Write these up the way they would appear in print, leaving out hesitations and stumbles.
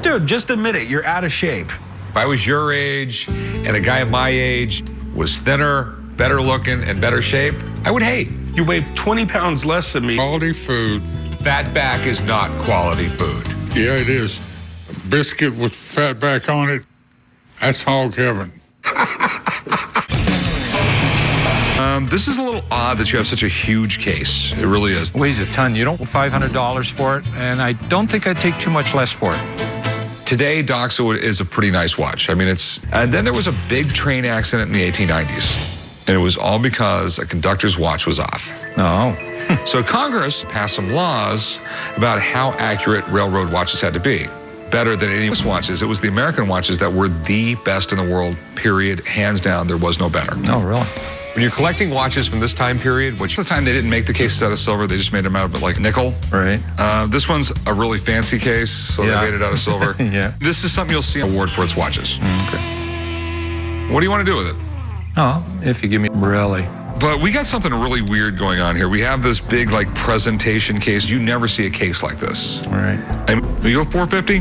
Dude, just admit it. You're out of shape. If I was your age and a guy of my age was thinner, better looking, and better shape, I would hate. You weigh 20 pounds less than me. Quality food. Fat back is not quality food. Yeah, it is. A biscuit with fat back on it, that's hog heaven. This is a little odd that you have such a huge case. It really is. Weighs a ton. You don't $500 for it, and I don't think I'd take too much less for it. Today, Doxa is a pretty nice watch. I mean, and then there was a big train accident in the 1890s, and it was all because a conductor's watch was off. No. So Congress passed some laws about how accurate railroad watches had to be. Better than any watches. It was the American watches that were the best in the world, period. Hands down, there was no better. Oh, really? When you're collecting watches from this time period, which at the time they didn't make the cases out of silver, they just made them out of like nickel. Right. This one's a really fancy case, so they made it out of silver. Yeah. This is something you'll see an award for its watches. Okay. What do you want to do with it? Oh, if you give me really. But we got something really weird going on here. We have this big like presentation case. You never see a case like this. All right. And you go 450?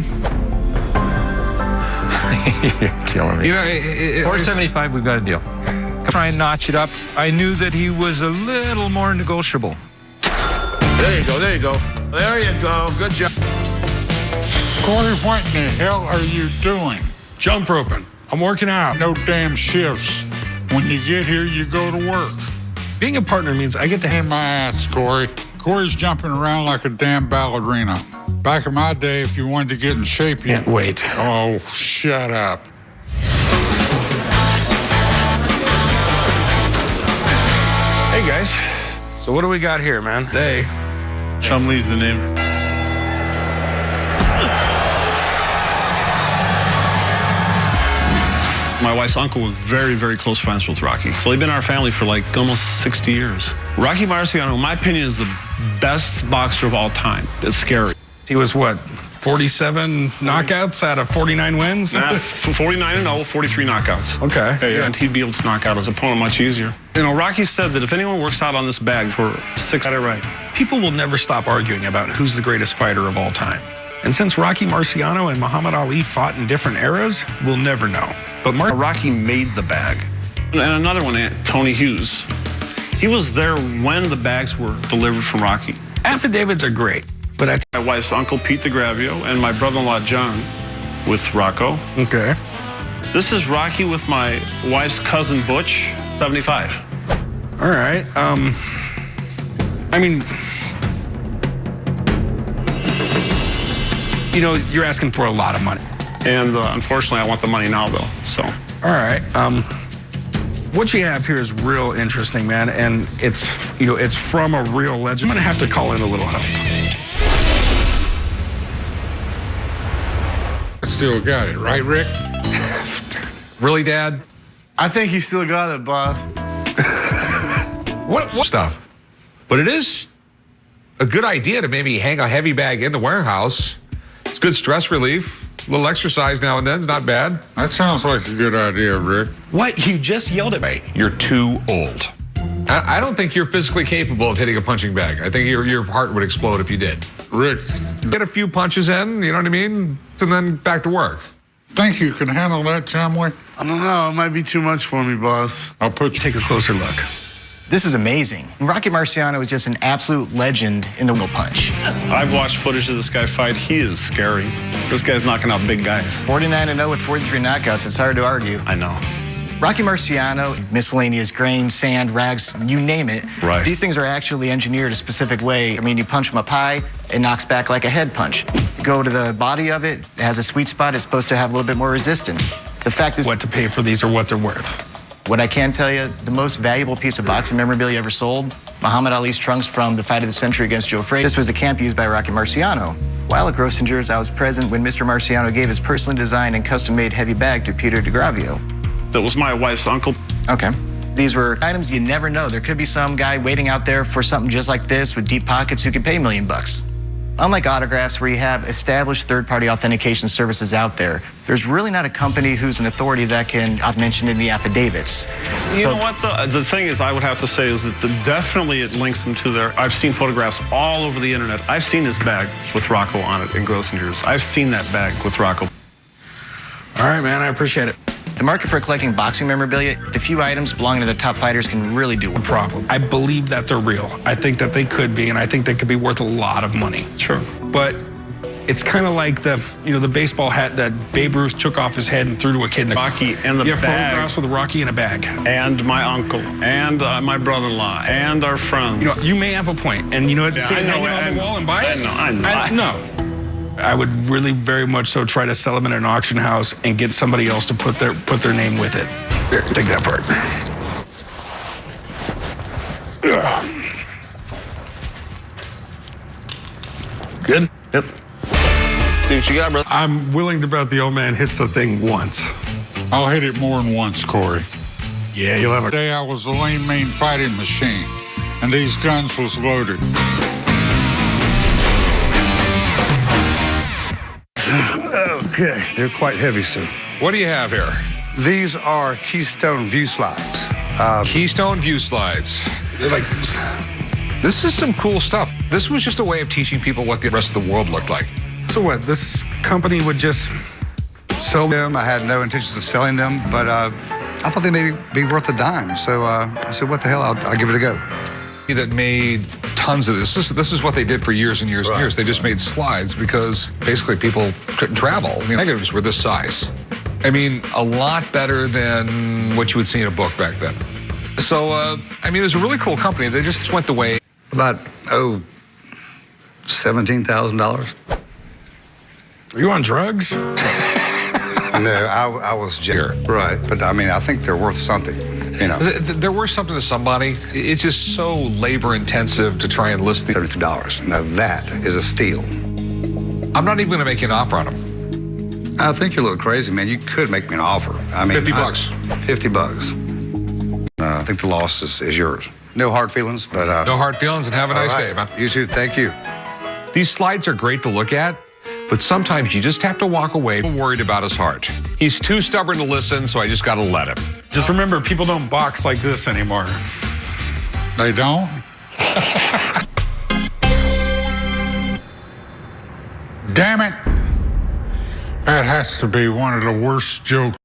You're killing me. You know, 475, we've got a deal. Try and notch it up. I knew that he was a little more negotiable. There you go, there you go. There you go, good job. Corey, what in the hell are you doing? Jump roping. I'm working out. No damn shifts. When you get here, you go to work. Being a partner means I get to In my ass, Corey. Corey's jumping around like a damn ballerina. Back in my day, if you wanted to get in shape, you... Can't wait. Oh, shut up. Hey, guys. So what do we got here, man? Hey. Chumley's the name. My wife's uncle was very, very close friends with Rocky. So they've been in our family for like almost 60 years. Rocky Marciano, in my opinion, is the best boxer of all time. It's scary. He was what, 47 knockouts out of 49 wins? 49-0, 43 knockouts. Okay. And he'd be able to knock out his opponent much easier. You know, Rocky said that if anyone works out on this bag for 6, got it right. People will never stop arguing about who's the greatest fighter of all time. And since Rocky Marciano and Muhammad Ali fought in different eras, we'll never know. But Rocky made the bag. And another one, Tony Hughes. He was there when the bags were delivered from Rocky. affidavits are great, but My wife's uncle, Pete DeGravio, and my brother-in-law, John, with Rocco. Okay. This is Rocky with my wife's cousin, Butch, 75. All right. I mean, you know, you're asking for a lot of money. And unfortunately, I want the money now, though, so. All right. What you have here is real interesting, man, and it's, you know, it's from a real legend. I'm gonna have to call in a little help. Still got it, right, Rick? Really, Dad? I think he still got it, boss. What stuff? But it is a good idea to maybe hang a heavy bag in the warehouse. It's good stress relief. A little exercise now and then is not bad. That sounds like a good idea, Rick. What? You just yelled at me. You're too old. I don't think you're physically capable of hitting a punching bag. I think your heart would explode if you did. Rick, Get a few punches in, you know what I mean? And then back to work. think you can handle that, Chumley? I don't know, it might be too much for me, boss. I'll put you... Take a closer look. This is amazing. Rocky Marciano is just an absolute legend in the wheel punch. I've watched footage of this guy fight. He is scary. This guy's knocking out big guys. 49-0 with 43 knockouts. It's hard to argue. I know. Rocky Marciano, miscellaneous grain, sand, rags, you name it. Right. These things are actually engineered a specific way. I mean, you punch them up high, it knocks back like a head punch. Go to the body of it, it has a sweet spot, it's supposed to have a little bit more resistance. The fact is, What to pay for these or what they're worth. what I can tell you, the most valuable piece of boxing memorabilia ever sold, Muhammad Ali's trunks from the fight of the century against Joe Frazier. This was a camp used by Rocky Marciano. While at Grossinger's, I was present when Mr. Marciano gave his personally designed and custom-made heavy bag to Peter DeGravio. That was my wife's uncle. Okay. These were items you never know. There could be some guy waiting out there for something just like this with deep pockets who could pay $1 million. Unlike autographs where you have established third-party authentication services out there, there's really not a company who's an authority that can, I've mentioned in the affidavits. You know what, the thing is, I would have to say is that definitely it links them to their... I've seen photographs all over the internet. I've seen this bag with Rocco on it in Grossinger's. I've seen that bag with Rocco. All right, man, I appreciate it. The market for collecting boxing memorabilia, the few items belonging to the top fighters can really do a Problem. I believe that they're real. I think that they could be, and I think they could be worth a lot of money. Sure. But it's kind of like the baseball hat that Babe Ruth took off his head and threw to a kid in Rocky and the bag. photographs with Rocky in a bag. And my uncle, and my brother-in-law, and our friends. You may have a point, and it's Yeah, sitting I know, hanging on the wall and buy it. I know. No. I would really very much so try to sell them in an auction house and get somebody else to put their name with it. Here, take that part. Good? Yep. See what you got, brother. I'm willing to bet the old man hits the thing once. I'll hit it more than once, Corey. Yeah, you'll have The day I was a lean, mean fighting machine, and these guns was loaded. Okay, they're quite heavy, sir. What do you have here? These are Keystone view slides. Keystone view slides. They're like, This is some cool stuff. This was just a way of teaching people what the rest of the world looked like. so what? This company would just sell them? I had no intentions of selling them, but I thought they may be worth a dime. So I said, what the hell, I'll give it a go. That made tons of this. This is what they did for years and years and years. They just made slides because basically people couldn't travel. I mean, negatives were this size. I mean, a lot better than what you would see in a book back then. So, I mean, it was a really cool company. They just went the way. About, $17,000. Are you on drugs? No, I was just right, but I mean, I think they're worth something. They're worth something to somebody. It's just so labor intensive to try and list the. $32. Now that is a steal. I'm not even going to make you an offer on them. I think you're a little crazy, man. You could make me an offer. I mean, $50. $50. I think the loss is yours. No hard feelings, but No hard feelings, and have a nice all day, right. man. You too. Thank you. These slides are great to look at, but sometimes you just have to walk away worried about his heart. He's too stubborn to listen, so I just got to let him. Just remember, people don't box like this anymore. They don't? Damn it. That has to be one of the worst jokes